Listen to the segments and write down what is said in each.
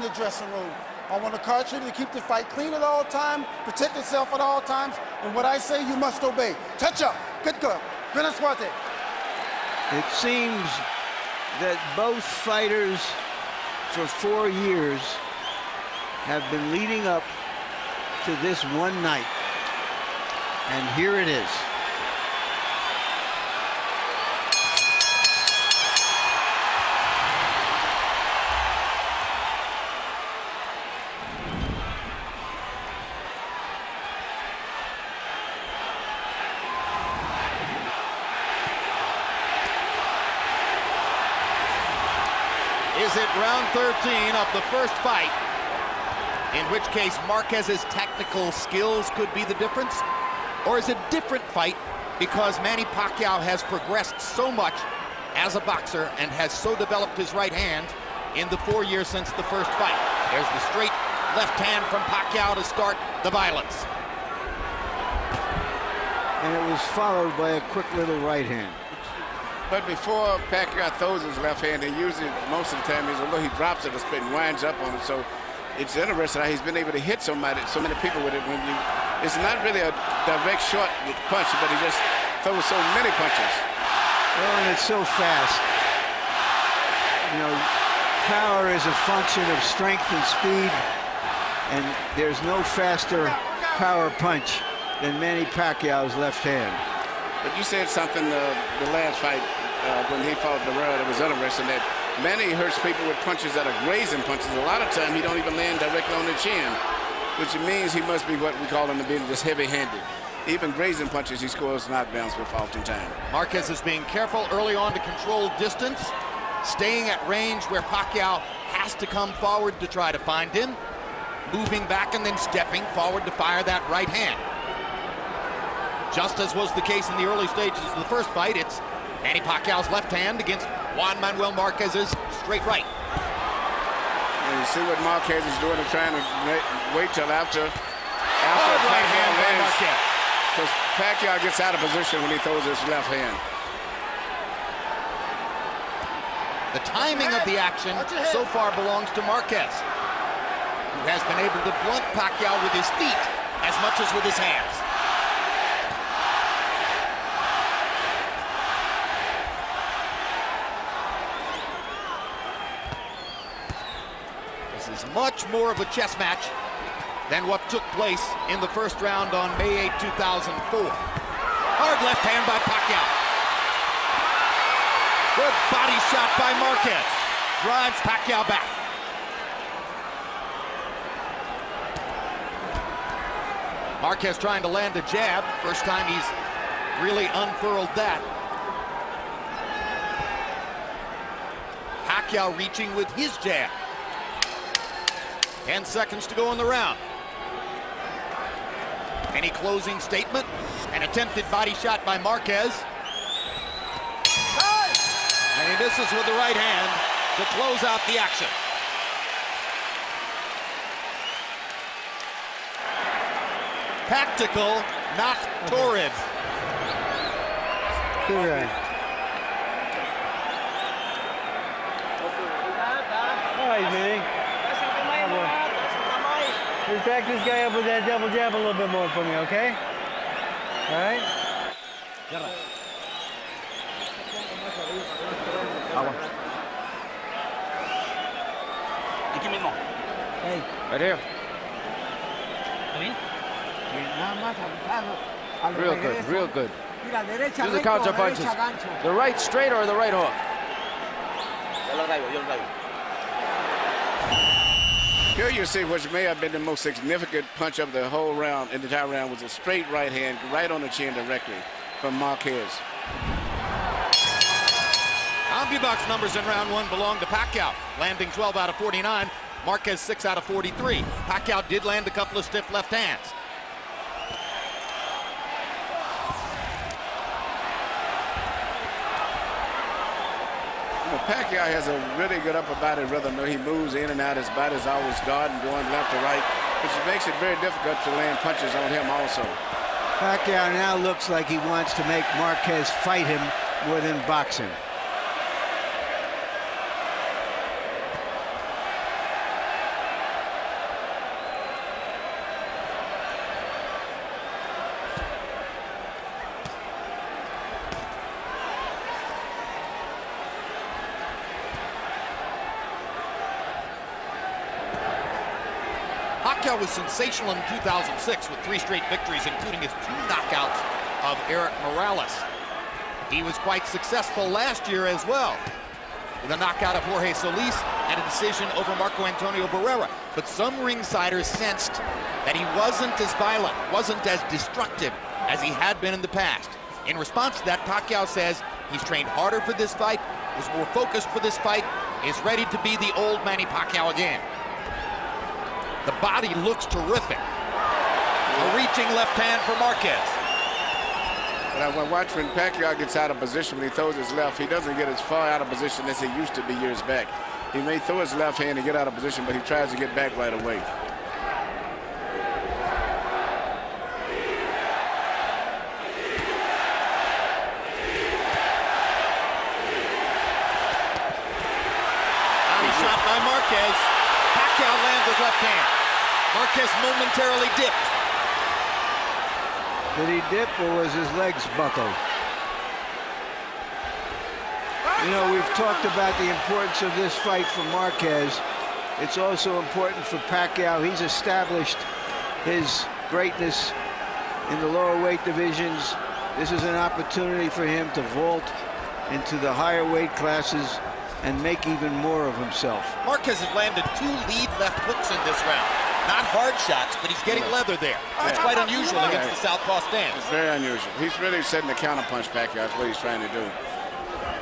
the dressing room. I want to encourage you to keep the fight clean at all times, protect yourself at all times, and what I say, you must obey. Touch up. Good girl. Good suerte. It seems that both fighters for 4 years have been leading up to this one night. And here it is. Is it round 13 of the first fight, in which case Marquez's technical skills could be the difference? Or is it a different fight because Manny Pacquiao has progressed so much as a boxer and has so developed his right hand in the 4 years since the first fight? There's the straight left hand from Pacquiao to start the violence. And it was followed by a quick little right hand. But before Pacquiao throws his left hand, and usually most of the time although he drops it, a split and winds up on it. So it's interesting how he's been able to hit so many people with it. It's not really a direct short punch, but he just throws so many punches. Well, and it's so fast. You know, power is a function of strength and speed, and there's no faster power punch than Manny Pacquiao's left hand. But you said something the last fight when he fought Barrera that was interesting, that Manny hurts people with punches that are grazing punches. A lot of time he don't even land directly on the chin, which means he must be what we call him to be just heavy-handed. Even grazing punches he scores knockdowns with oftentimes. Marquez is being careful early on to control distance, staying at range where Pacquiao has to come forward to try to find him, moving back and then stepping forward to fire that right hand. Just as was the case in the early stages of the first fight, it's Manny Pacquiao's left hand against Juan Manuel Marquez's straight right. And you see what Marquez is doing, and trying to wait till after right hand by Marquez. Because Pacquiao gets out of position when he throws his left hand. The timing of the action so far belongs to Marquez, who has been able to blunt Pacquiao with his feet as much as with his hands. This is much more of a chess match than what took place in the first round on May 8, 2004. Hard left hand by Pacquiao. Good body shot by Marquez. Drives Pacquiao back. Marquez trying to land a jab. First time he's really unfurled that. Pacquiao reaching with his jab. 10 seconds to go in the round. Any closing statement? An attempted body shot by Marquez. And he misses with the right hand to close out the action. Tactical, not torrid. Good right. All right, Manny. Just back this guy up with that double jab a little bit more for me, okay? All right? Hey. Right here. Real good, real good. Do the counter punches. The right straight or the right hook? Here you see what may have been the most significant punch of the whole round, in the entire round, was a straight right hand right on the chin directly from Marquez. CompuBox numbers in round one belong to Pacquiao, landing 12 out of 49. Marquez 6 out of 43. Pacquiao did land a couple of stiff left hands. Pacquiao has a really good upper body rhythm. He moves in and out. His body's always guarding, going left to right, which makes it very difficult to land punches on him also. Pacquiao now looks like he wants to make Marquez fight him more than boxing. Pacquiao was sensational in 2006 with 3 straight victories, including his 2 knockouts of Eric Morales. He was quite successful last year as well, with a knockout of Jorge Solis and a decision over Marco Antonio Barrera. But some ringsiders sensed that he wasn't as violent, wasn't as destructive as he had been in the past. In response to that, Pacquiao says he's trained harder for this fight, was more focused for this fight, is ready to be the old Manny Pacquiao again. The body looks terrific. A reaching left hand for Marquez. But I watch when Pacquiao gets out of position, when he throws his left, he doesn't get as far out of position as he used to be years back. He may throw his left hand and get out of position, but he tries to get back right away. Body shot by Marquez. Pacquiao lands his left hand. Marquez momentarily dipped. Did he dip or was his legs buckled? You know, we've talked about the importance of this fight for Marquez. It's also important for Pacquiao. He's established his greatness in the lower weight divisions. This is an opportunity for him to vault into the higher weight classes and make even more of himself. Marquez has landed 2 lead left hooks in this round. Not hard shots, but he's getting leather there. That's quite unusual against the southpaw stance. It's very unusual. He's really setting the counterpunch, Pacquiao. That's what he's trying to do.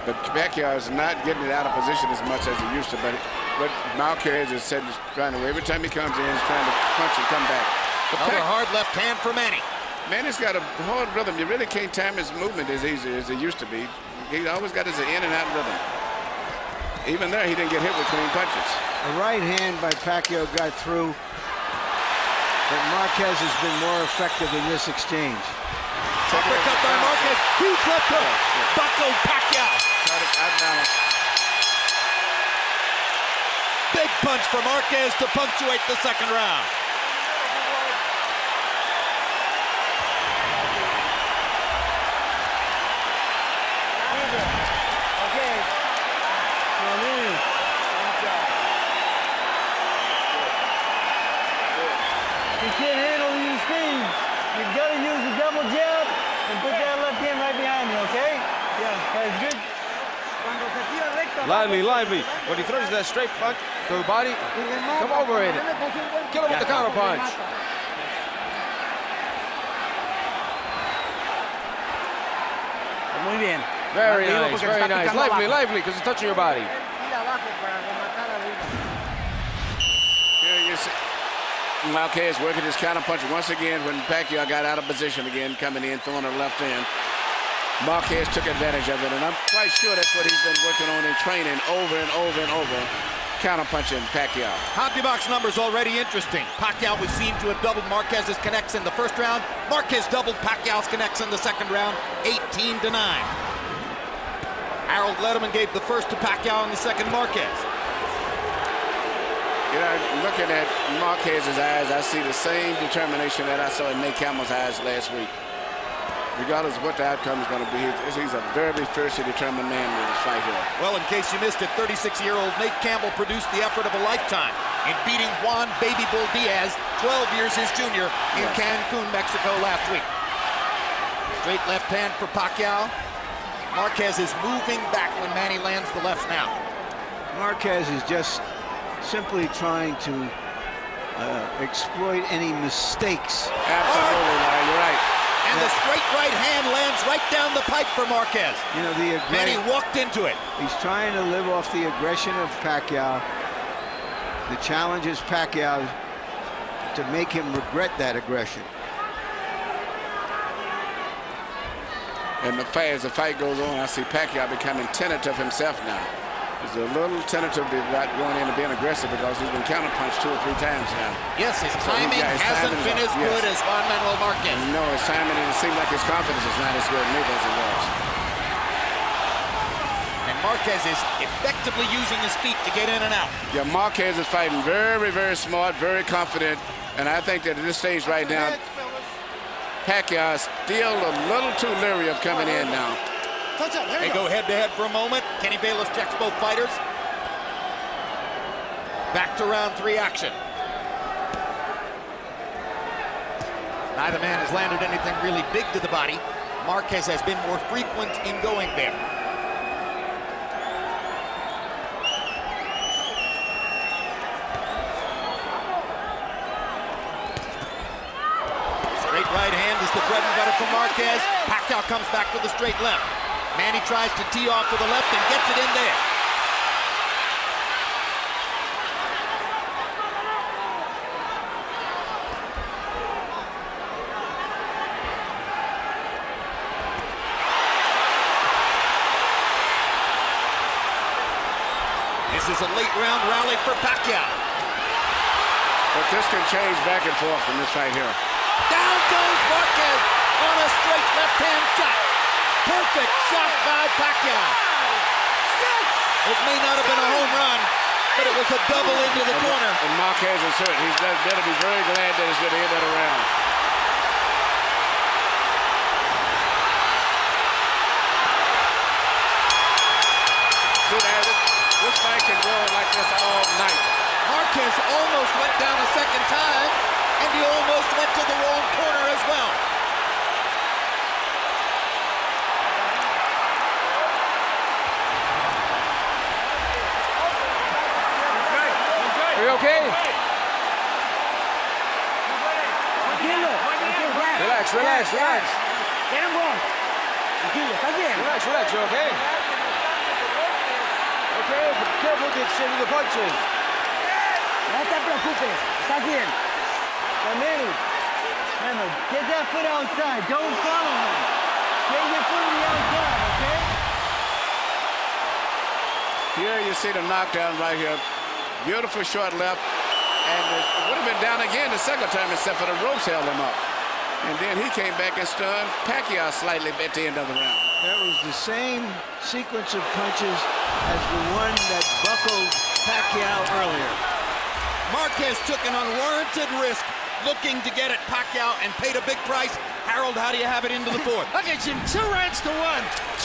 But Pacquiao is not getting it out of position as much as he used to. But what Marquez is setting, trying to, every time he comes in, he's trying to punch and come back. Another hard left hand for Manny. Manny's got a hard rhythm. You really can't time his movement as easy as it used to be. He always got his in and out rhythm. Even there, he didn't get hit with clean punches. A right hand by Pacquiao got through, but Marquez has been more effective in this exchange. Uppercut by Marquez. Huge left hook. Buckled Pacquiao. Big punch for Marquez to punctuate the second round. You can't handle your speed. You've got to use the double jab and put that left hand right behind you, okay? Yeah, that's good. Lively, lively. When he throws that straight punch to the body, come over in it. Kill him with the counter punch. Muy bien. Very nice, very nice. Lively, lively, because it's touching your body. Here you see Marquez working his counterpunch once again when Pacquiao got out of position again, coming in, throwing a left hand. Marquez took advantage of it, and I'm quite sure that's what he's been working on in training over and over and over, counterpunching Pacquiao. CompuBox numbers already interesting. Pacquiao was seen to have doubled Marquez's connects in the first round. Marquez doubled Pacquiao's connects in the second round, 18-9. Harold Letterman gave the first to Pacquiao and the second Marquez. You know, looking at Marquez's eyes, I see the same determination that I saw in Nate Campbell's eyes last week. Regardless of what the outcome is going to be, he's a very fiercely determined man in this fight here. Well, in case you missed it, 36-year-old Nate Campbell produced the effort of a lifetime in beating Juan Baby Bull Diaz, 12 years his junior, in Cancun, Mexico last week. Straight left hand for Pacquiao. Marquez is moving back when Manny lands the left now. Marquez is just simply trying to exploit any mistakes. Absolutely, Larry, you're right. And the straight right hand lands right down the pipe for Marquez. You know, Manny walked into it. He's trying to live off the aggression of Pacquiao. The challenge is Pacquiao to make him regret that aggression. And as the fight goes on, I see Pacquiao becoming tentative himself now. He's a little tentative about going in and being aggressive because he's been counterpunched 2 or 3 times now. Yes, his timing hasn't been as good as Juan Manuel Marquez. No, his timing, and it seems like his confidence is not as good neither as it was. And Marquez is effectively using his feet to get in and out. Yeah, Marquez is fighting very smart, very confident. And I think that at this stage right now, Pacquiao is still a little too leery of coming in now. They go head-to-head for a moment. Kenny Bayless checks both fighters. Back to round 3 action. Neither man has landed anything really big to the body. Marquez has been more frequent in going there. Straight right hand is the bread and butter for Marquez. Pacquiao comes back with a straight left. Manny tries to tee off with a left and gets it in there. This is a late round rally for Pacquiao. But this can change back and forth in this fight here. Down goes Marquez on a straight left-hand shot. Perfect shot by Pacquiao. It may not have been a home run, but it was a double into the corner. And Marquez is hurt. He's better be very glad that it's going to end that round. This fight can go like this all night. Marquez almost went down a second time, and he almost went to the wrong corner as well. Are you okay? Relax, relax, relax. Get him going. Tranquilo, ¿estás bien? Relax, relax, you okay? Okay, but careful to exchange the punches. No te preocupes, estás bien. Manny, remember, get that foot outside. Don't follow him. Get your foot on the outside, okay? Here you see the knockdown right here. Beautiful short left. And it would have been down again the second time except for the ropes held him up. And then he came back and stunned Pacquiao slightly at the end of the round. That was the same sequence of punches as the one that buckled Pacquiao earlier. Marquez took an unwarranted risk looking to get at Pacquiao and paid a big price. Harold, how do you have it into the fourth? Look at him, 2 rounds to 1.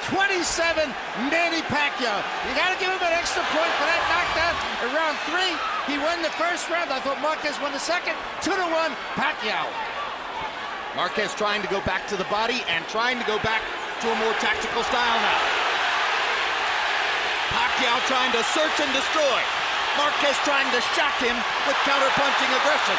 29-27, Manny Pacquiao. You got to give him an extra point for that knockdown in round 3. He won the first round. I thought Marquez won the second. 2-1, Pacquiao. Marquez trying to go back to the body and trying to go back to a more tactical style now. Pacquiao trying to search and destroy. Marquez trying to shock him with counter-punching aggression.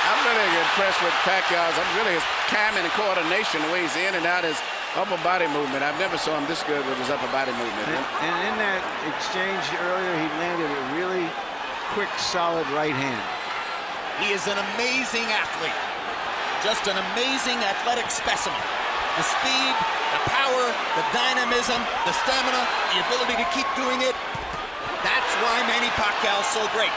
I'm really impressed with Pacquiao's. I'm really his timing and coordination, the way he's in and out his upper body movement. I've never saw him this good with his upper body movement. And in that exchange earlier, he landed a really quick, solid right hand. He is an amazing athlete. Just an amazing athletic specimen. The speed, the power, the dynamism, the stamina, the ability to keep doing it. That's why Manny Pacquiao is so great.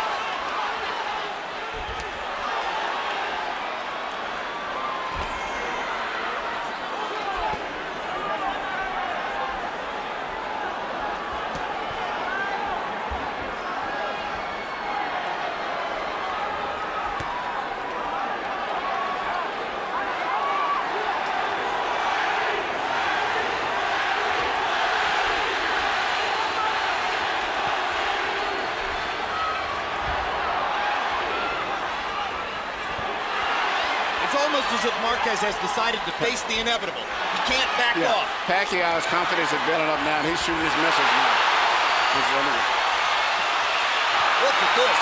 Almost as if Marquez has decided to face the inevitable. He can't back off. Pacquiao's confidence is building up now, and he's shooting his missiles now. Look at this.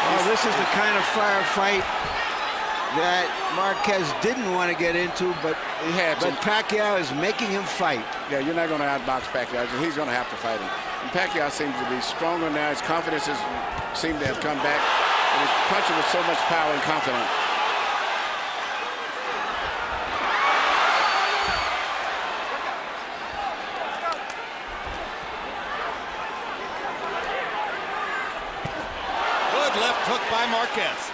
Well, this is the kind of firefight that Marquez didn't want to get into, but he had to. But Pacquiao is making him fight. Yeah, you're not going to outbox Pacquiao. He's going to have to fight him. And Pacquiao seems to be stronger now. His confidence seemed to have come back. And he's punching with so much power and confidence. Good left hook by Marquez.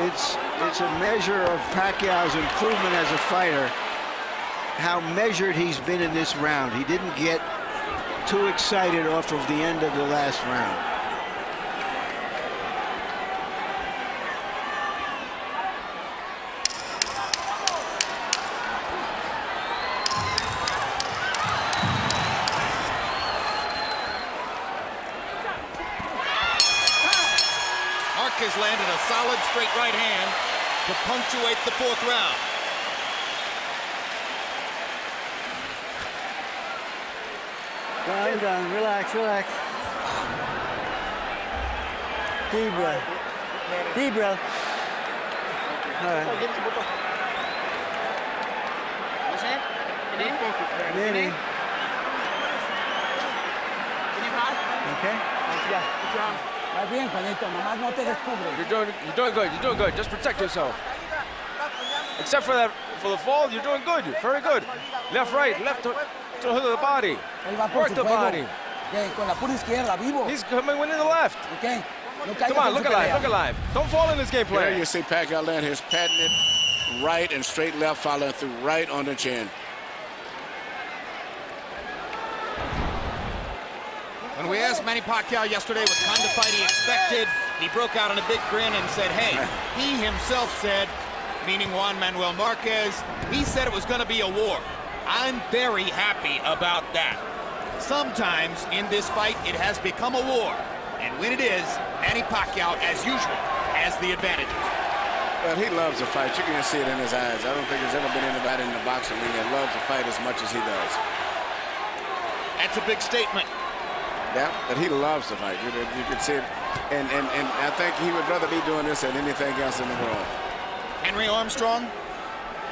It's a measure of Pacquiao's improvement as a fighter, how measured he's been in this round. He didn't get too excited off of the end of the last round. landed a solid straight right hand to punctuate the 4th round. I'm done. Relax, relax. Deep breath. Deep breath. All right. Manny. Okay. You're doing good. You're doing good. Just protect yourself. Except for the fall, you're doing good. Very good. Left, right, left to the hood of the body. Work the body. He's coming in the left. Come on, look alive, look alive. Don't fall in this game plan. There you see Pacquiao land his patented right and straight left, following through right on the chin. When we asked Manny Pacquiao yesterday what kind of fight he expected, he broke out in a big grin and said, hey, he himself said, meaning Juan Manuel Marquez, he said it was going to be a war. I'm very happy about that. Sometimes in this fight, it has become a war. And when it is, Manny Pacquiao, as usual, has the advantage. Well, he loves the fight. You can see it in his eyes. I don't think there's ever been anybody in the boxing ring that loves the fight as much as he does. That's a big statement. Yeah, but he loves the fight. You can see it. And I think he would rather be doing this than anything else in the world. Henry Armstrong?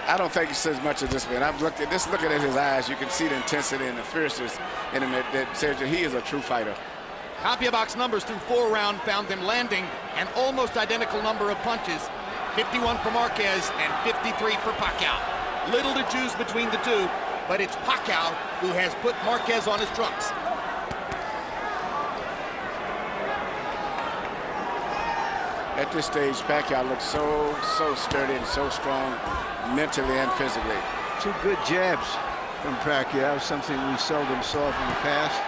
I don't think he says much of this man. I've looked at this, looking at his eyes, you can see the intensity and the fierceness in him that says that he is a true fighter. CompuBox numbers through 4 rounds found them landing an almost identical number of punches, 51 for Marquez and 53 for Pacquiao. Little to choose between the two, but it's Pacquiao who has put Marquez on his trunks. At this stage, Pacquiao looks so sturdy and so strong mentally and physically. 2 good jabs from Pacquiao, something we seldom saw from the past.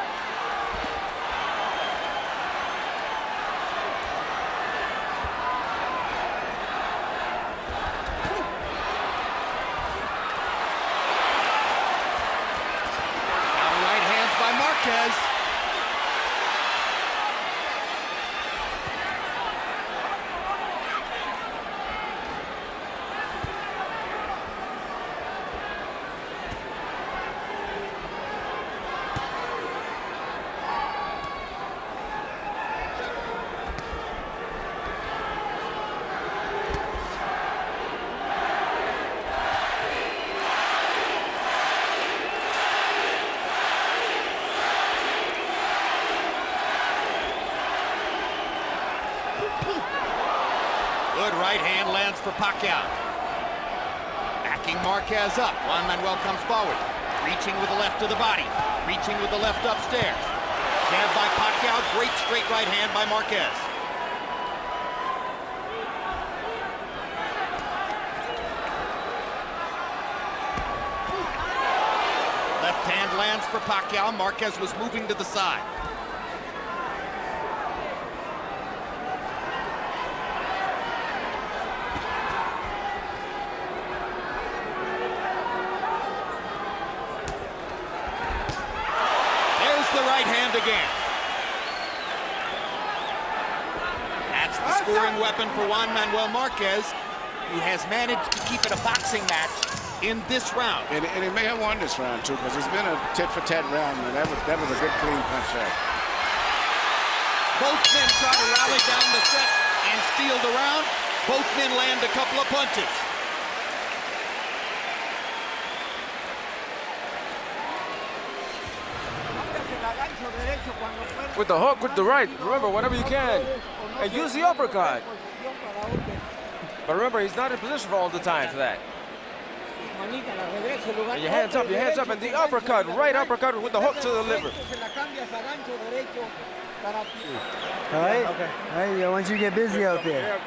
Right hands by Marquez. Good right hand lands for Pacquiao. Backing Marquez up. Juan Manuel comes forward. Reaching with the left to the body. Reaching with the left upstairs. Jab by Pacquiao. Great straight right hand by Marquez. Left hand lands for Pacquiao. Marquez was moving to the side. The right hand again. That's the scoring weapon for Juan Manuel Marquez, who has managed to keep it a boxing match in this round. And he may have won this round too, because it's been a tit-for-tat round, and that was a good clean punch there. Both men try to rally down the set and steal the round. Both men land a couple of punches. With the hook, with the right. Remember, whenever you can. And use the uppercut. But remember, he's not in position for all the time for that. And your hands up, and the uppercut, right uppercut with the hook to the liver. All right? Okay. All right, I want you to get busy out there.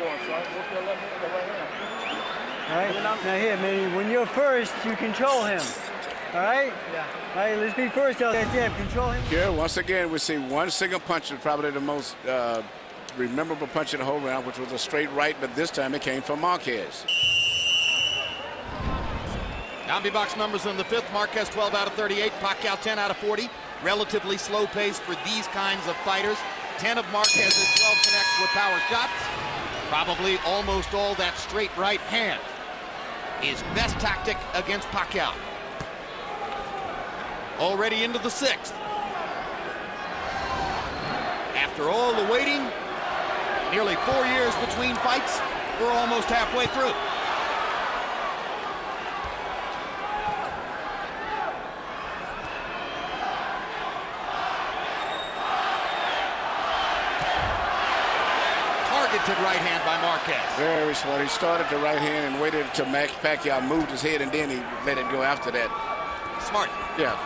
All right? Now here, Manny, when you're first, you control him. All right? Yeah. All right, let's be first out there. Yeah, control him. Here, once again, we see one single punch, probably the most memorable punch in the whole round, which was a straight right, but this time it came from Marquez. CompuBox numbers in the 5th. Marquez 12 out of 38. Pacquiao 10 out of 40. Relatively slow pace for these kinds of fighters. 10 of Marquez's 12 connects with power shots. Probably almost all that straight right hand. His best tactic against Pacquiao. Already into the 6th. After all the waiting, nearly 4 years between fights, we're almost halfway through. Targeted right hand by Marquez. Very smart. He started the right hand and waited until Pacquiao moved his head, and then he let it go after that. Smart. Yeah.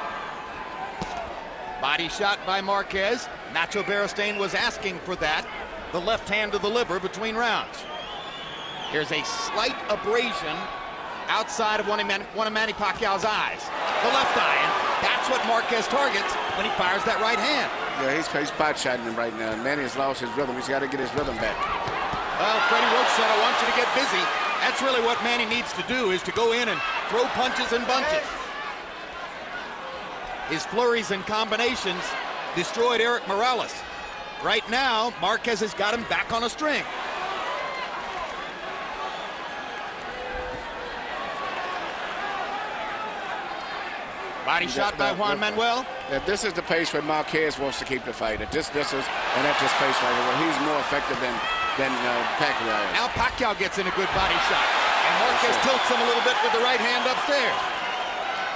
Body shot by Marquez. Nacho Beristain was asking for that. The left hand to the liver between rounds. Here's a slight abrasion outside of one of Manny Pacquiao's eyes. The left eye, and that's what Marquez targets when he fires that right hand. Yeah, he's pot shotting him right now. Manny has lost his rhythm. He's got to get his rhythm back. Well, Freddie Roach said, I want you to get busy. That's really what Manny needs to do, is to go in and throw punches and bunches. His flurries and combinations destroyed Eric Morales. Right now, Marquez has got him back on a string. Body shot by Juan Manuel. This is the pace where Marquez wants to keep the fight. At this distance and at this pace right here, where he's more effective than Pacquiao is. Now Pacquiao gets in a good body shot, and Marquez tilts him a little bit with the right hand upstairs.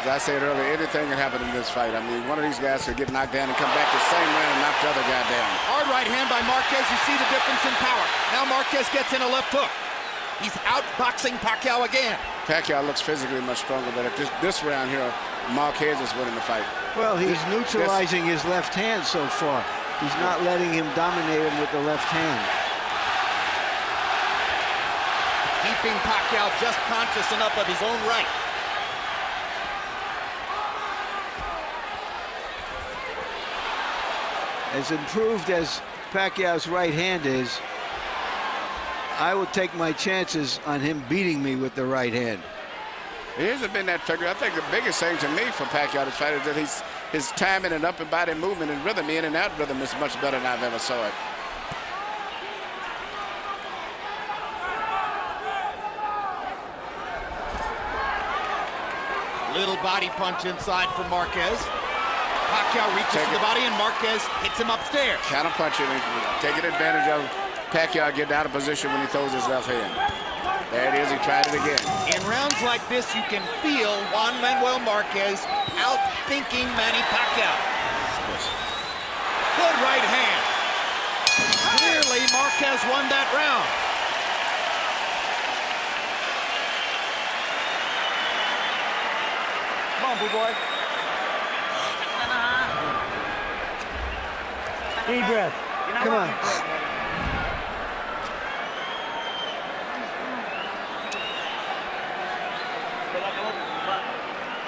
As I said earlier, anything can happen in this fight. I mean, one of these guys could get knocked down and come back the same round and knock the other guy down. Hard right hand by Marquez. You see the difference in power. Now Marquez gets in a left hook. He's outboxing Pacquiao again. Pacquiao looks physically much stronger, but at this round here, Marquez is winning the fight. Well, he's neutralizing his left hand so far. He's not letting him dominate him with the left hand. Keeping Pacquiao just conscious enough of his own right. As improved as Pacquiao's right hand is, I would take my chances on him beating me with the right hand. He hasn't been that figure. I think the biggest thing to me for Pacquiao this fight is that his timing and upper body movement and rhythm, in and out rhythm, is much better than I've ever saw it. Little body punch inside from Marquez. Pacquiao reaches to the body, and Marquez hits him upstairs. Counter punching, taking advantage of Pacquiao getting out of position when he throws his left hand. There it is, he tried it again. In rounds like this, you can feel Juan Manuel Marquez outthinking Manny Pacquiao. Good right hand. Clearly, Marquez won that round. Come on, big boy. Deep breath. Come on.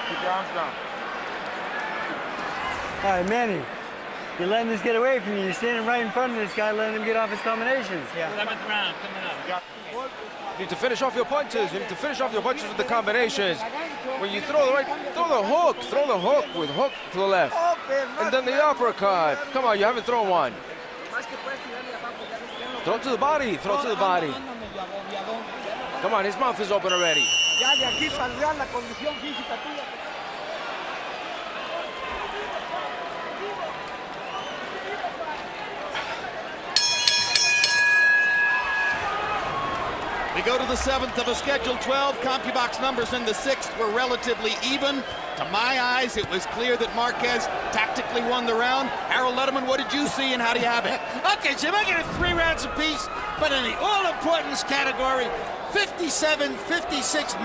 Keep your arms down. All right, Manny. You're letting this get away from you. You're standing right in front of this guy, letting him get off his combinations. Yeah. 7th round coming up. You need to finish off your punches. You need to finish off your punches with the combinations. When you throw the hook with hook to the left. And then the uppercut. Come on, you haven't thrown one. Throw it to the body, throw it to the body. Come on, his mouth is open already. We go to the 7th of a scheduled 12. CompuBox numbers in the 6th were relatively even. To my eyes, it was clear that Marquez tactically won the round. Harold Letterman, what did you see and how do you have it? Okay, Jim, I get it 3 rounds apiece, but in the all-importance category, 57-56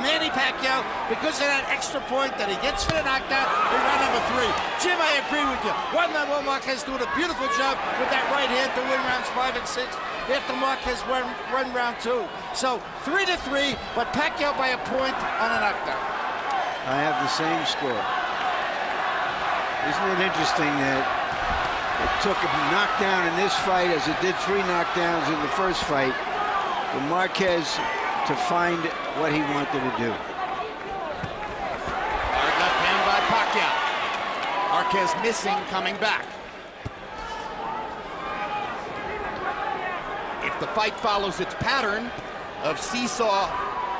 Manny Pacquiao, because of that extra point that he gets for the knockdown in round number 3. Jim, I agree with you. Juan Manuel Marquez doing a beautiful job with that right hand to win rounds 5 and 6. After Marquez won round 2. So 3-3, but Pacquiao by a point on a knockdown. I have the same score. Isn't it interesting that it took a knockdown in this fight as it did 3 knockdowns in the first fight for Marquez to find what he wanted to do. Hard left hand by Pacquiao. Marquez missing, coming back. If the fight follows its pattern of seesaw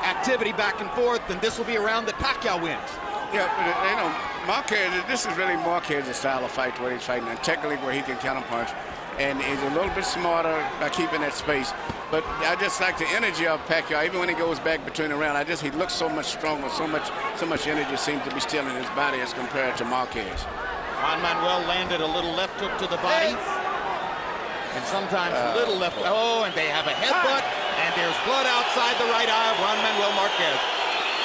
activity back and forth, then this will be a round that Pacquiao wins. Yeah, but you know, Marquez, this is really Marquez's style of fight where he's fighting, and technically where he can counterpunch. And he's a little bit smarter by keeping that space. But I just like the energy of Pacquiao. Even when he goes back between the round, he looks so much stronger, so much energy seems to be still in his body as compared to Marquez. Juan Manuel landed a little left hook to the body. And sometimes a little left. Oh, and they have a headbutt. And there's blood outside the right eye of Juan Manuel Marquez.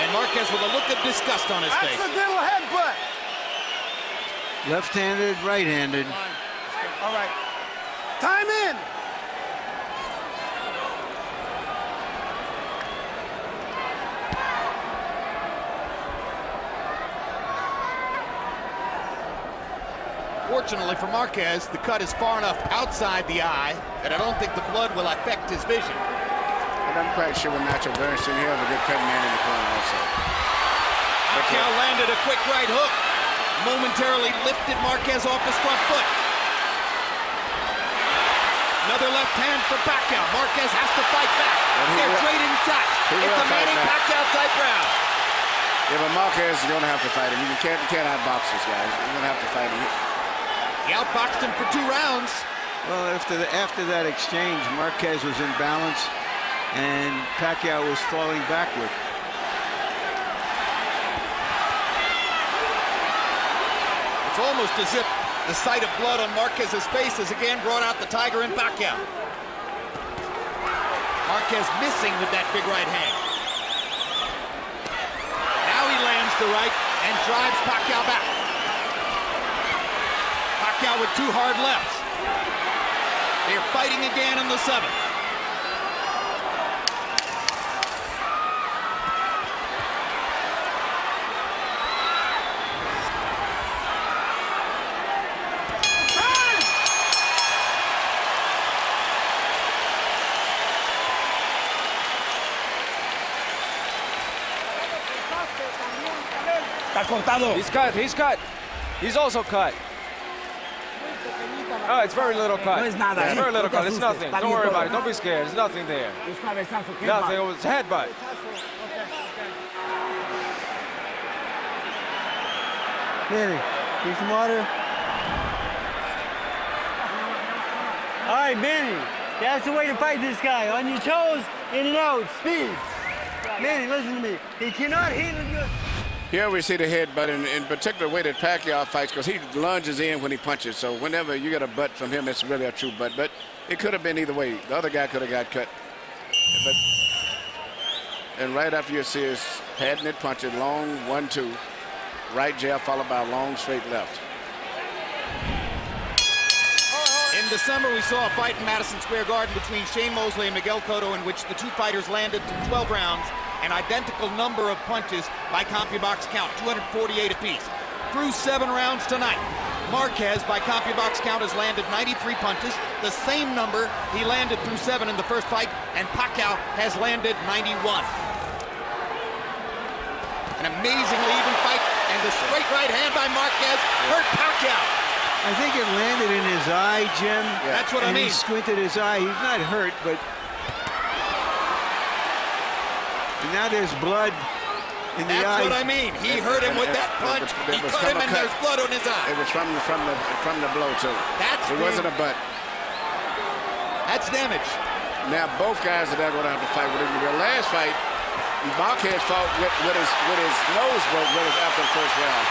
And Marquez with a look of disgust on his face. Accidental headbutt. Left-handed, right-handed. All right. Time in. Fortunately for Marquez, the cut is far enough outside the eye that I don't think the blood will affect his vision. But I'm quite sure with Nacho Bernstein, he'll have a good cut man in the corner also. Pacquiao landed a quick right hook. Momentarily lifted Marquez off his front foot. Another left hand for Pacquiao. Marquez has to fight back. They're trading shots. It's a Manny Pacquiao type round. Yeah, but Marquez is going to have to fight him. You can't outbox this guy. You're going to have to fight him. He outboxed him for 2 rounds. Well, after that exchange, Marquez was in balance, and Pacquiao was falling backward. It's almost as if the sight of blood on Marquez's face has again brought out the tiger in Pacquiao. Marquez missing with that big right hand. Now he lands the right and drives Pacquiao back. Pacquiao with 2 hard lefts. They're fighting again in the 7th. He's cut, he's cut. He's also cut. Oh, it's very little cut. It's very little cut. It's nothing. Don't worry about it. Don't be scared. There's nothing there. Nothing. It was a headbutt. Manny, you smarter? All right, Manny. That's the way to fight this guy. On your toes, in and out, speed. Manny, listen to me. He cannot handle your... Here we see the headbutt, in particular way that Pacquiao fights, because he lunges in when he punches. So whenever you get a butt from him, it's really a true butt. But it could have been either way. The other guy could have got cut. And right after you see his patented punches, long 1-2, right jab followed by a long straight left. In December, we saw a fight in Madison Square Garden between Shane Mosley and Miguel Cotto, in which the 2 fighters landed through 12 rounds, an identical number of punches by CompuBox count, 248 apiece. Through 7 rounds tonight, Marquez, by CompuBox count, has landed 93 punches, the same number he landed through 7 in the first fight, and Pacquiao has landed 91. An amazingly even fight, and the straight right hand by Marquez hurt Pacquiao. I think it landed in his eye, Jim. Yeah. That's what I mean. He squinted his eye. He's not hurt, but... And now there's blood in the eye. That's what I mean. He hurt him with that punch. He cut him, and there's blood on his eye. It was from the blow, too. It wasn't a butt. That's damage. Now, both guys are going to have to fight with him. The last fight, Marquez fought with his nose broke after the first round.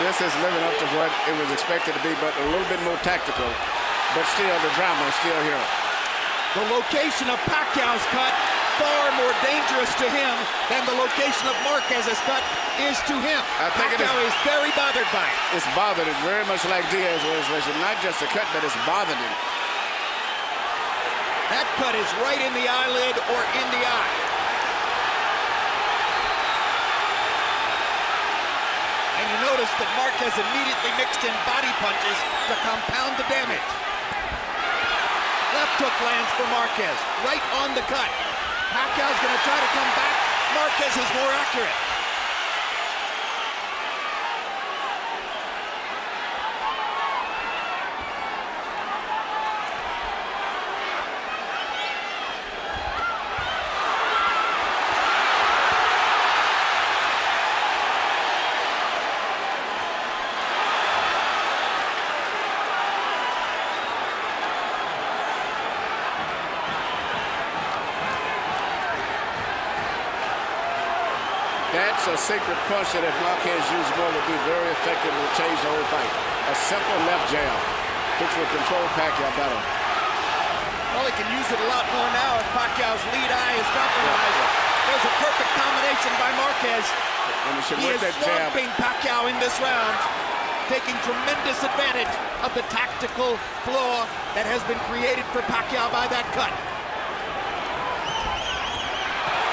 This is living up to what it was expected to be, but a little bit more tactical. But still, the drama is still here. The location of Pacquiao's cut, far more dangerous to him than the location of Marquez's cut is to him. Pacquiao is very bothered by it. It's bothered him, very much like Diaz was. Not just a cut, but it's bothered him. That cut is right in the eyelid or in the eye. And you notice that Marquez immediately mixed in body punches to compound the damage. Left hook lands for Marquez, right on the cut. Pacquiao's going to try to come back. Marquez is more accurate. It's a secret punch that if Marquez used more would be very effective and change the whole fight. A simple left jab, which will control Pacquiao better. Well, he can use it a lot more now if Pacquiao's lead eye is compromised. There's a perfect combination by Marquez. And he should He work is that jab. swamping Pacquiao in this round, taking tremendous advantage of the tactical flaw that has been created for Pacquiao by that cut.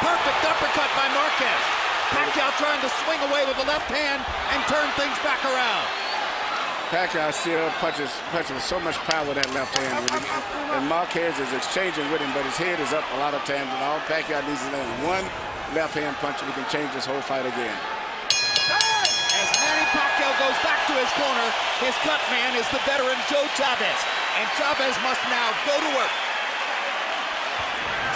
Perfect uppercut by Marquez. Pacquiao trying to swing away with the left hand and turn things back around. Pacquiao still punches with so much power with that left hand. And Marquez is exchanging with him, but his head is up a lot of times. And all Pacquiao needs is land one left hand punch, and he can change this whole fight again. As Manny Pacquiao goes back to his corner, his cut man is the veteran Joe Chavez. And Chavez must now go to work.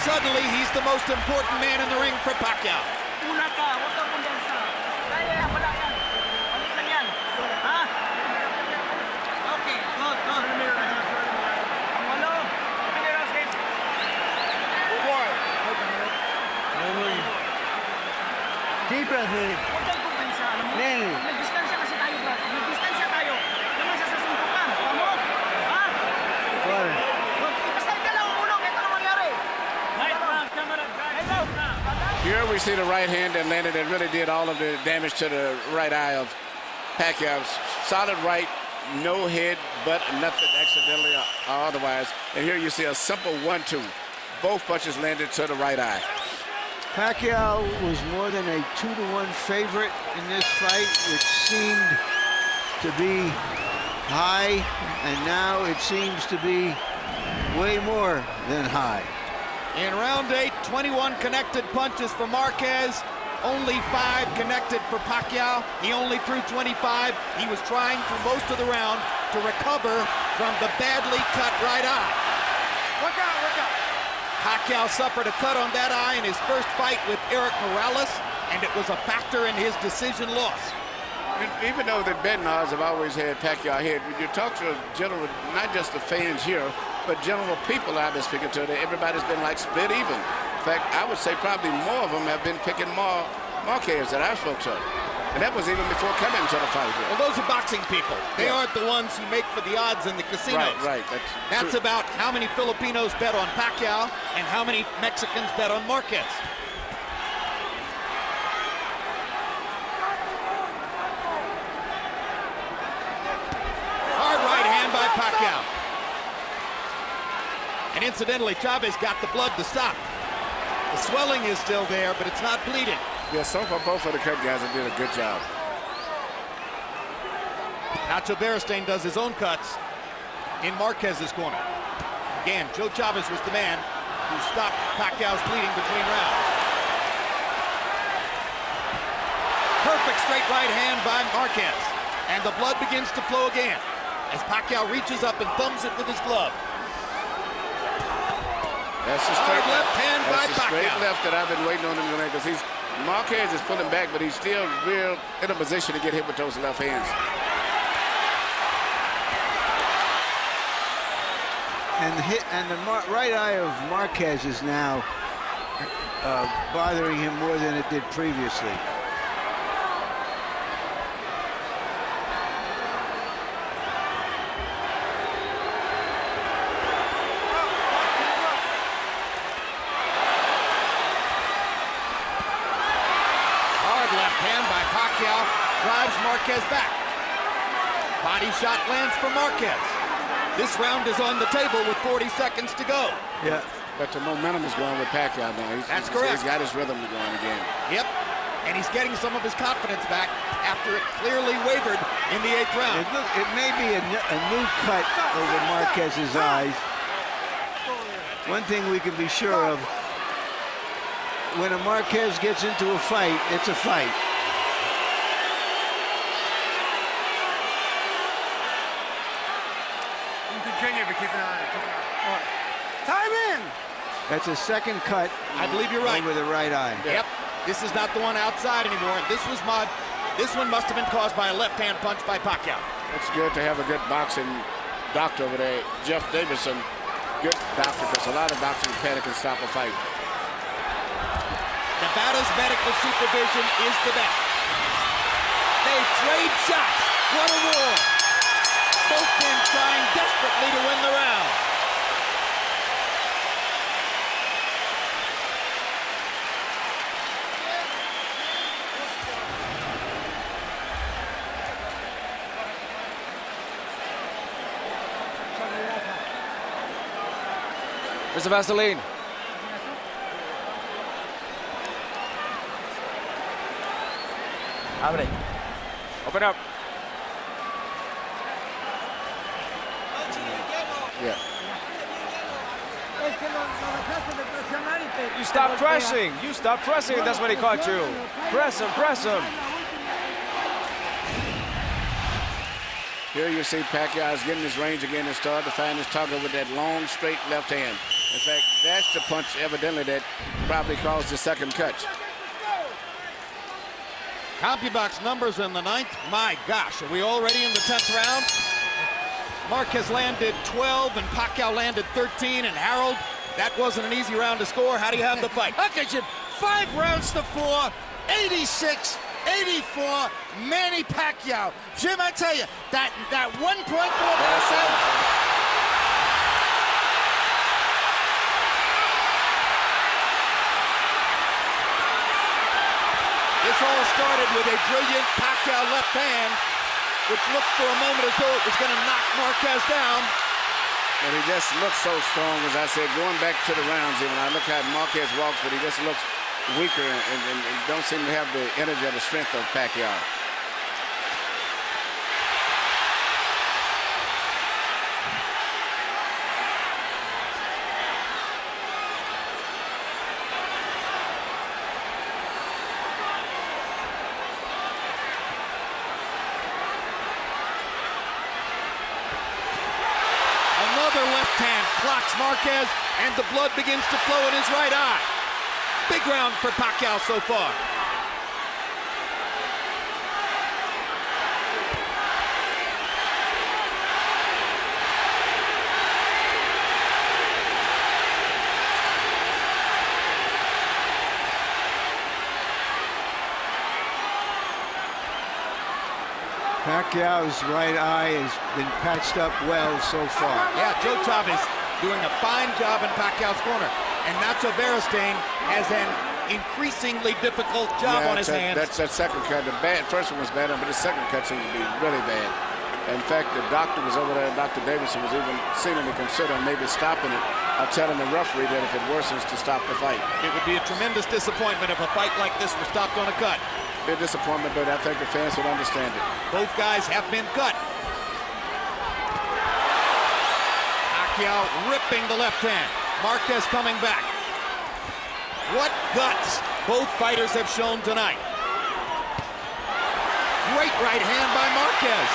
Suddenly, he's the most important man in the ring for Pacquiao. Una ka, huwag kang kumpiyansa. Kaya, wala yan. Balik lang yan. Ha? Okay, good. Ano? Deep breath, Manny. Huwag kang kumpiyansa. Manny. Nagdistansya kasi tayo, bro. Nagdistansya tayo. Naman sa sasuntukan. Tamo? Ha? Water. Basta ka lang umulong. Ito na mangyari. Here we see the right hand that landed that really did all of the damage to the right eye of Pacquiao. Solid right, no head, but nothing accidentally or otherwise. And here you see a simple 1-2. Both punches landed to the right eye. Pacquiao was more than a 2-to-1 favorite in this fight, which seemed to be high, and now it seems to be way more than high. In round 8, 21 connected punches for Marquez, only 5 connected for Pacquiao. He only threw 25. He was trying for most of the round to recover from the badly cut right eye. Work out. Pacquiao suffered a cut on that eye in his first fight with Eric Morales, and it was a factor in his decision loss. Even though the betting odds have always had Pacquiao ahead, when you talk to general, not just the fans here, but general people I've been speaking to, everybody's been like split even. In fact, I would say probably more of them have been picking Marquez that I spoke to. And that was even before coming to the fight here. Well, those are boxing people. They aren't the ones who make for the odds in the casinos. Right. That's about how many Filipinos bet on Pacquiao and how many Mexicans bet on Marquez. Hard right hand by Pacquiao. And incidentally, Chavez got the blood to stop. The swelling is still there, but it's not bleeding. Yeah, so far both of the cut guys have did a good job. Nacho Beristain does his own cuts in Marquez's corner. Again, Joe Chavez was the man who stopped Pacquiao's bleeding between rounds. Perfect straight right hand by Marquez. And the blood begins to flow again as Pacquiao reaches up and thumbs it with his glove. That's the straight left hand by Pacquiao. Straight left that I've been waiting on him to make, because Marquez is pulling back, but he's still real in a position to get hit with those left hands. And the right eye of Marquez is now bothering him more than it did previously. Drives Marquez back. Body shot lands for Marquez. This round is on the table with 40 seconds to go. Yeah. But the momentum is going with Pacquiao now. That's correct. He's got his rhythm going again. Yep. And he's getting some of his confidence back after it clearly wavered in the 8th round. It may be a new cut over Marquez's eyes. One thing we can be sure of, when a Marquez gets into a fight, it's a fight. Continue, but keep an eye on it. Time in! That's a second cut. I believe you're right. Over the right eye. Yep. This is not the one outside anymore. This one must have been caused by a left-hand punch by Pacquiao. It's good to have a good boxing doctor over there, Jeff Davison. Good doctor, because a lot of boxers panic and stop a fight. The Nevada's medical supervision is the best. They trade shots. What a war. Both men trying desperately to win the round. Mr. Vaseline. Abre. Open up. Yeah. You stop pressing. You stop pressing, and that's when he caught you. Press him, press him. Here you see Pacquiao is getting his range again and started to find his target with that long, straight left hand. In fact, that's the punch evidently that probably caused the second cut. CompuBox numbers in the 9th. My gosh, are we already in the 10th round? Marquez landed 12 and Pacquiao landed 13. And Harold, that wasn't an easy round to score. How do you have the fight? Look at you. 5 rounds to 4, 86, 84, Manny Pacquiao. Jim, I tell you, that 1.4%. This all started with a brilliant Pacquiao left hand, which looked for a moment as though it was going to knock Marquez down. And he just looks so strong, as I said, going back to the rounds even. I look how Marquez walks, but he just looks weaker and don't seem to have the energy or the strength of Pacquiao. Another left hand clocks Marquez, and the blood begins to flow in his right eye. Big round for Pacquiao so far. Pacquiao's right eye has been patched up well so far. Yeah, Joe Chavez doing a fine job in Pacquiao's corner. And Nacho Beristain has an increasingly difficult job on his hands. That's that second cut. The first one was bad, but the second cut seemed to be really bad. In fact, the doctor was over there, Dr. Davidson was even seemingly considering maybe stopping it or telling the referee that if it worsens to stop the fight. It would be a tremendous disappointment if a fight like this were stopped on a cut. Big disappointment, but I think the fans would understand it. Both guys have been cut. Pacquiao ripping the left hand. Marquez coming back. What guts both fighters have shown tonight. Great right hand by Marquez.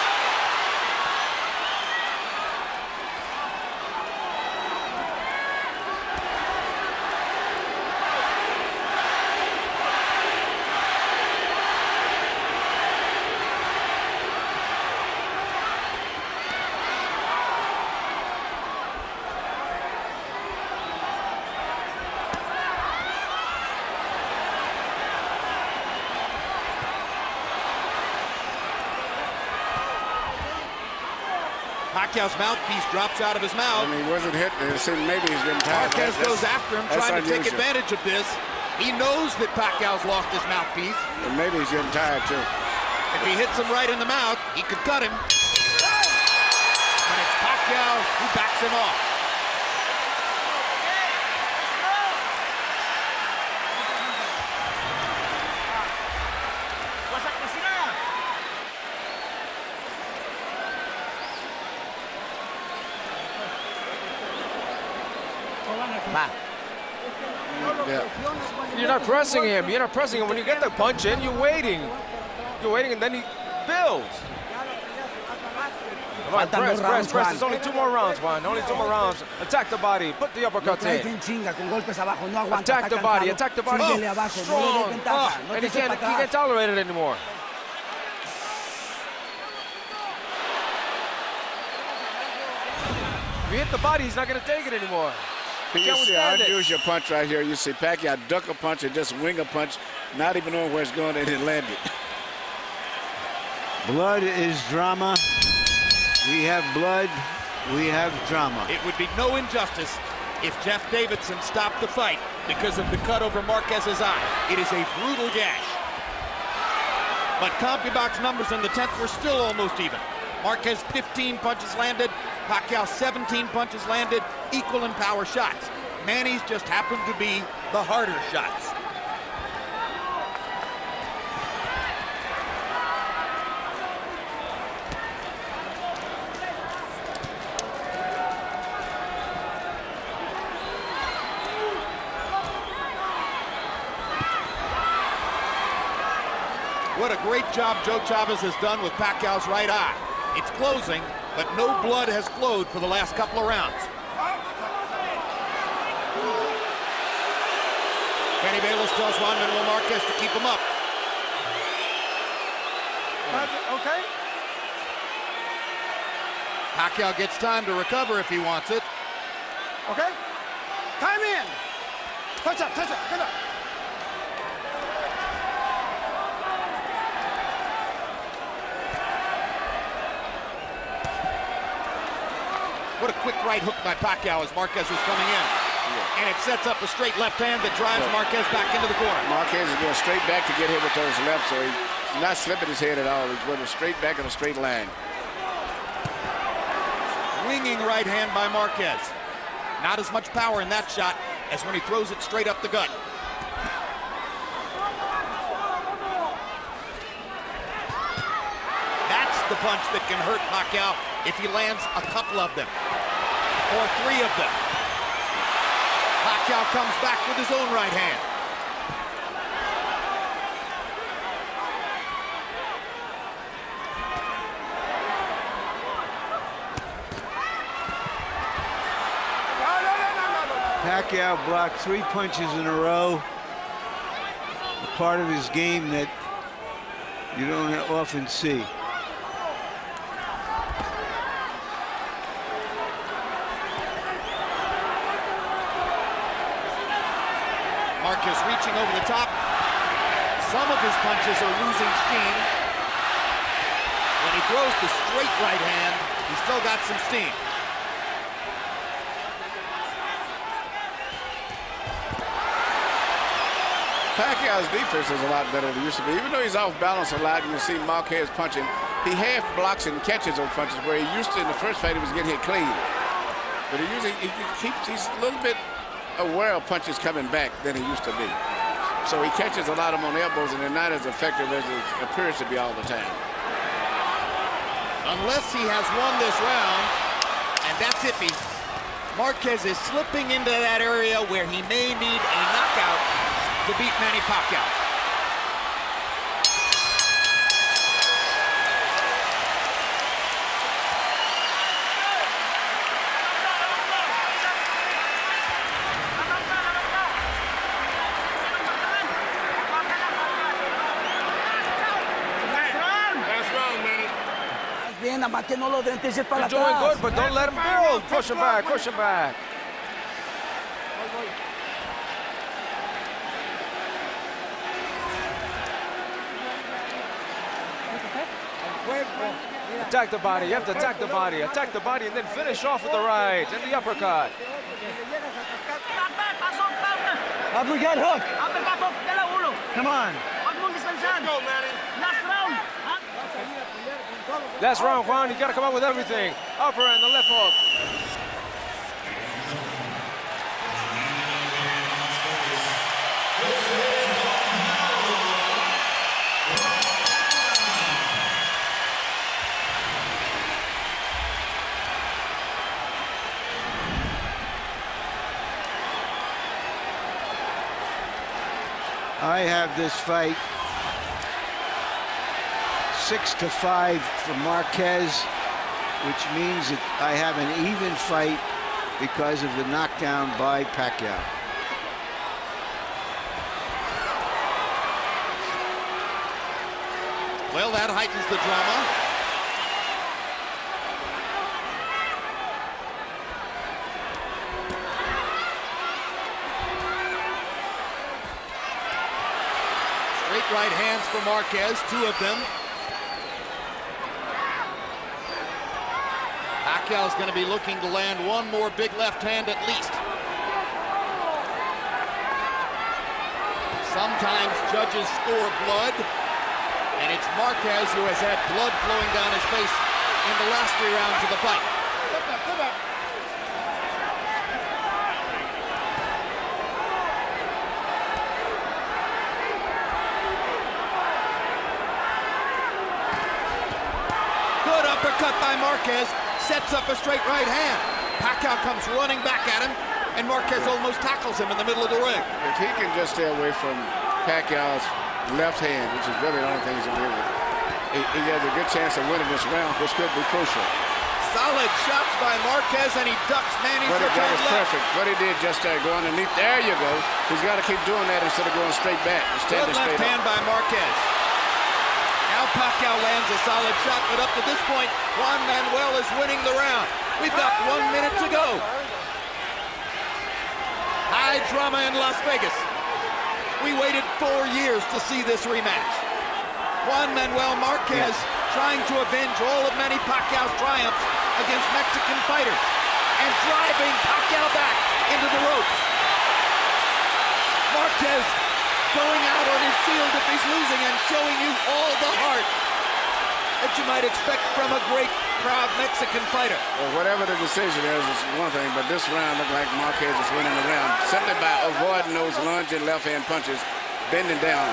Pacquiao's mouthpiece drops out of his mouth. And he wasn't hit. It seemed maybe he's getting tired. Marquez goes after him, trying to take unusual. advantage of this. He knows that Pacquiao's lost his mouthpiece. And maybe he's getting tired, too. If he hits him right in the mouth, he could cut him. But it's Pacquiao who backs him off. Yeah. You're not pressing him. You're not pressing him. When you get the punch in, you're waiting. You're waiting, and then he builds. Come on, press, press, press. There's only 2 more rounds, Juan. Only 2 more rounds. Attack the body. Put the uppercuts in. Attack the body. Attack the body. Strong. And he can't tolerate it anymore. If you hit the body, he's not going to take it anymore. You see an withstand it. unusual punch right here. You see Pacquiao duck a punch and just wing a punch, not even knowing where it's going, and it landed. Blood is drama. We have blood. We have drama. It would be no injustice if Jeff Davidson stopped the fight because of the cut over Marquez's eye. It is a brutal gash. But CompuBox numbers in the 10th were still almost even. Marquez 15 punches landed, Pacquiao 17 punches landed, equal in power shots. Manny's just happened to be the harder shots. What a great job Joe Chavez has done with Pacquiao's right eye. It's closing, but no blood has flowed for the last couple of rounds. Kenny Bayless tells Juan Manuel Marquez to keep him up. Okay. Pacquiao gets time to recover if he wants it. Okay. Time in. Touch up, touch up, get up. What a quick right hook by Pacquiao as Marquez was coming in. And it sets up a straight left hand that drives Marquez back into the corner. Marquez is going straight back to get hit with those lefts, so he's not slipping his head at all. He's going straight back in a straight line. Winging right hand by Marquez. Not as much power in that shot as when he throws it straight up the gut. That's the punch that can hurt Pacquiao if he lands a couple of them, or three of them. Pacquiao comes back with his own right hand. Pacquiao blocked 3 punches in a row. A part of his game that you don't often see. Marquez reaching over the top. Some of his punches are losing steam. When he throws the straight right hand, he's still got some steam. Pacquiao's defense is a lot better than it used to be. Even though he's off balance a lot, you see Marquez punching. He half blocks and catches those punches, where he used to in the first fight he was getting hit clean. But he's a little bit aware of punches coming back than he used to be. So he catches a lot of them on elbows, and they're not as effective as it appears to be all the time. Unless he has won this round, and that's iffy, Marquez is slipping into that area where he may need a knockout to beat Manny Pacquiao. You're doing good, but don't let him go. Push him back, push him back. Attack the body, you have to attack the body. Attack the body and then finish off with the right and the uppercut. Uppercut hook. Come on. Last round, Juan, you gotta come up with everything. Upper and the left hook. I have this fight 6-5 for Marquez, which means that I have an even fight because of the knockdown by Pacquiao. Well, that heightens the drama. Straight right hands for Marquez, 2 of them. Pacquiao's going to be looking to land one more big left hand at least. Sometimes judges score blood, and it's Marquez who has had blood flowing down his face in the last 3 rounds of the fight. Good uppercut by Marquez, sets up a straight right hand. Pacquiao comes running back at him, and Marquez almost tackles him in the middle of the ring. If he can just stay away from Pacquiao's left hand, which is really the only thing he's going to hit, he has a good chance of winning this round, which could be crucial. Solid shots by Marquez, and he ducks Manny's That return was left. perfect. What he did just there, go underneath. There you go. He's got to keep doing that instead of going straight back. Good left hand by Marquez. Now Pacquiao lands a solid shot, but up to this point, Juan Manuel is winning the round. We've got 1 minute to go. High drama in Las Vegas. We waited 4 years to see this rematch. Juan Manuel Marquez trying to avenge all of Manny Pacquiao's triumphs against Mexican fighters and driving Pacquiao back into the ropes. Marquez going out on his shield if he's losing and showing you all the heart that you might expect from a great, proud Mexican fighter. Well, whatever the decision is one thing, but this round looked like Marquez is winning the round simply by avoiding those lunging left-hand punches, bending down.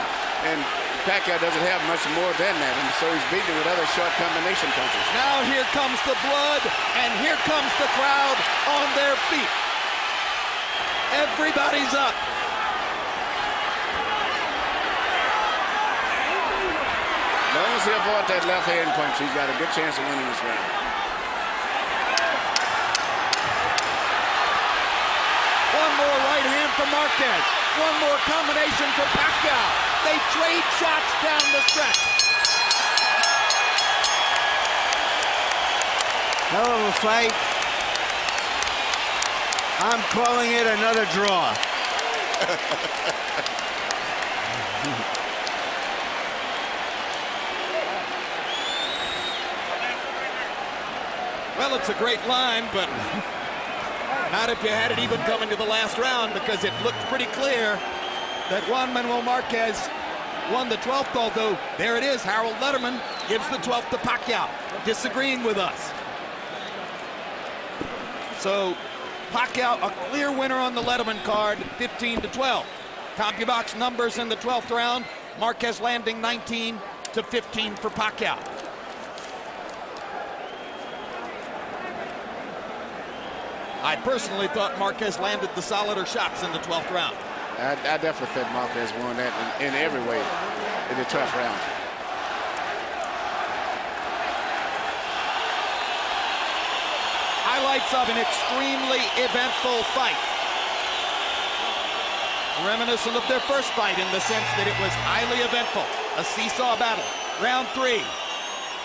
And Pacquiao doesn't have much more than that, and so he's beating with other short combination punches. Now here comes the blood, and here comes the crowd on their feet. Everybody's up. As long as he avoids that left-hand punch, he's got a good chance of winning this round. One more right hand for Marquez. One more combination for Pacquiao. They trade shots down the stretch. Hell of a fight. I'm calling it another draw. Well, it's a great line, but not if you had it even coming to the last round, because it looked pretty clear that Juan Manuel Marquez won the 12th, although there it is, Harold Letterman gives the 12th to Pacquiao, disagreeing with us. So Pacquiao a clear winner on the Letterman card, 15-12. CompuBox numbers in the 12th round, Marquez landing 19-15 for Pacquiao. I personally thought Marquez landed the solider shots in the 12th round. I definitely think Marquez won that in every way in the 12th round. Highlights of an extremely eventful fight. Reminiscent of their first fight in the sense that it was highly eventful. A seesaw battle. Round 3.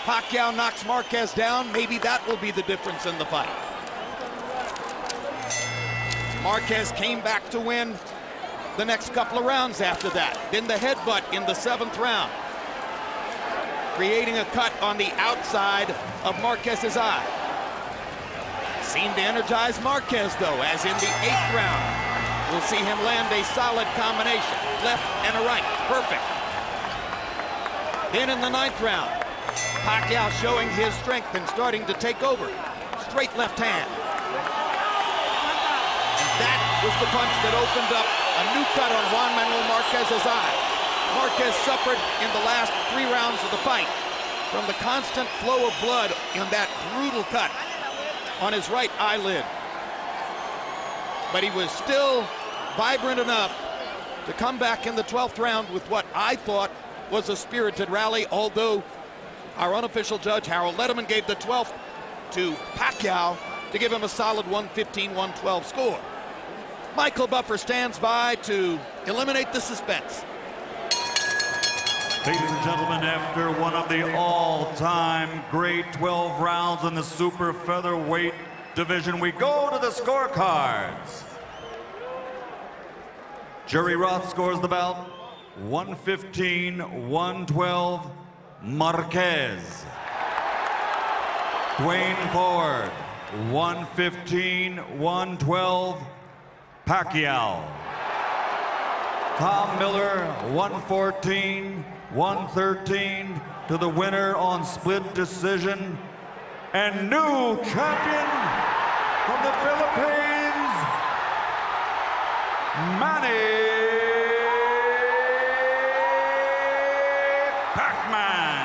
Pacquiao knocks Marquez down. Maybe that will be the difference in the fight. Marquez came back to win the next couple of rounds after that. Then the headbutt in the 7th round, creating a cut on the outside of Marquez's eye. Seemed to energize Marquez, though, as in the 8th round. We'll see him land a solid combination, left and a right, perfect. Then in the 9th round, Pacquiao showing his strength and starting to take over. Straight left hand. That was the punch that opened up a new cut on Juan Manuel Marquez's eye. Marquez suffered in the last 3 rounds of the fight from the constant flow of blood in that brutal cut on his right eyelid. But he was still vibrant enough to come back in the 12th round with what I thought was a spirited rally, although our unofficial judge, Harold Letterman, gave the 12th to Pacquiao to give him a solid 115-112 score. Michael Buffer stands by to eliminate the suspense. Ladies and gentlemen, after one of the all-time great 12 rounds in the super featherweight division, we go to the scorecards. Jerry Roth scores the bout 115-112, Marquez. Dwayne Ford, 115-112, Pacquiao. Tom Miller, 114-113 to the winner on split decision. And new champion from the Philippines, Manny Pacquiao.